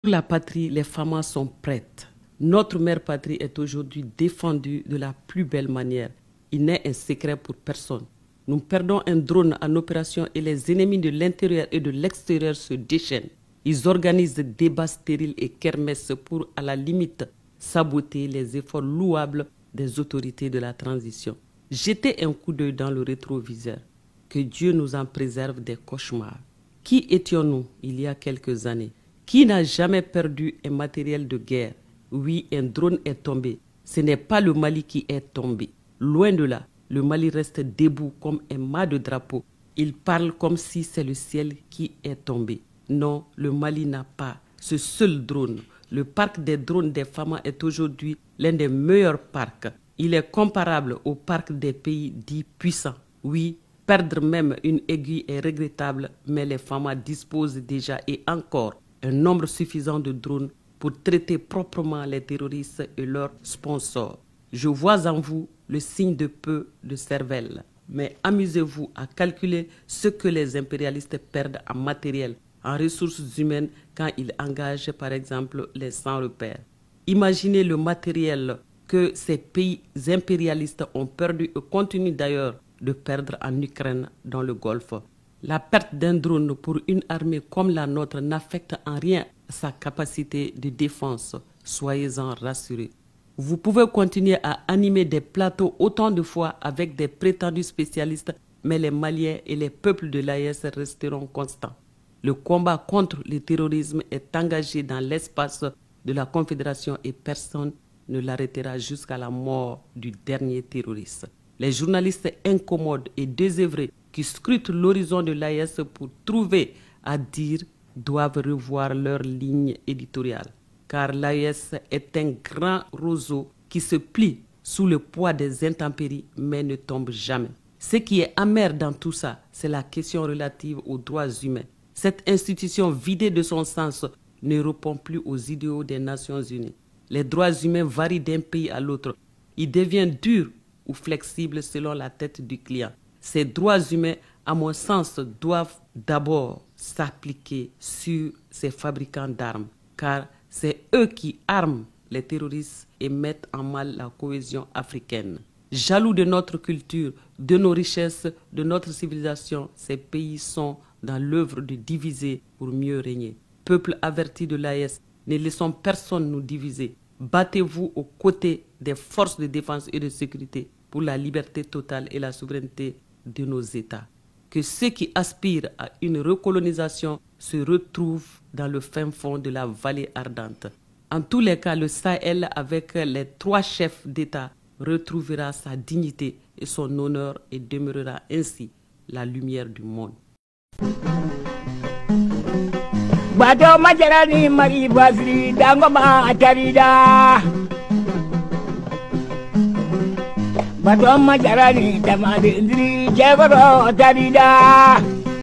Pour la patrie, les femmes sont prêtes. Notre mère patrie est aujourd'hui défendue de la plus belle manière. Il n'est un secret pour personne. Nous perdons un drone en opération et les ennemis de l'intérieur et de l'extérieur se déchaînent. Ils organisent des débats stériles et kermesses pour, à la limite, saboter les efforts louables des autorités de la transition. Jetez un coup d'œil dans le rétroviseur. Que Dieu nous en préserve des cauchemars. Qui étions-nous il y a quelques années? Qui n'a jamais perdu un matériel de guerre? Oui, un drone est tombé. Ce n'est pas le Mali qui est tombé. Loin de là, le Mali reste debout comme un mât de drapeau. Il parle comme si c'est le ciel qui est tombé. Non, le Mali n'a pas ce seul drone. Le parc des drones des FAMA est aujourd'hui l'un des meilleurs parcs. Il est comparable au parc des pays dits puissants. Oui, perdre même une aiguille est regrettable, mais les FAMA disposent déjà et encore un nombre suffisant de drones pour traiter proprement les terroristes et leurs sponsors. Je vois en vous le signe de peu de cervelle, mais amusez-vous à calculer ce que les impérialistes perdent en matériel, en ressources humaines quand ils engagent par exemple les sans-repères. Imaginez le matériel que ces pays impérialistes ont perdu et continuent d'ailleurs de perdre en Ukraine, dans le Golfe. La perte d'un drone pour une armée comme la nôtre n'affecte en rien sa capacité de défense. Soyez-en rassurés. Vous pouvez continuer à animer des plateaux autant de fois avec des prétendus spécialistes, mais les Maliens et les peuples de l'AES resteront constants. Le combat contre le terrorisme est engagé dans l'espace de la Confédération et personne ne l'arrêtera jusqu'à la mort du dernier terroriste. Les journalistes incommodes et désœuvrés qui scrutent l'horizon de l'AES pour trouver à dire doivent revoir leur ligne éditoriale. Car l'AES est un grand roseau qui se plie sous le poids des intempéries mais ne tombe jamais. Ce qui est amer dans tout ça, c'est la question relative aux droits humains. Cette institution vidée de son sens ne répond plus aux idéaux des Nations Unies. Les droits humains varient d'un pays à l'autre. Ils deviennent durs ou flexibles selon la tête du client. Ces droits humains, à mon sens, doivent d'abord s'appliquer sur ces fabricants d'armes, car c'est eux qui arment les terroristes et mettent en mal la cohésion africaine. Jaloux de notre culture, de nos richesses, de notre civilisation, ces pays sont dans l'œuvre de diviser pour mieux régner. Peuple averti de l'AES, ne laissons personne nous diviser. Battez-vous aux côtés des forces de défense et de sécurité pour la liberté totale et la souveraineté de nos États. Que ceux qui aspirent à une recolonisation se retrouvent dans le fin fond de la vallée ardente. En tous les cas, le Sahel, avec les 3 chefs d'État, retrouvera sa dignité et son honneur et demeurera ainsi la lumière du monde. Bato majarani mari basri dango ma atarida. Bato majarani tamadi indri jagoro atarida.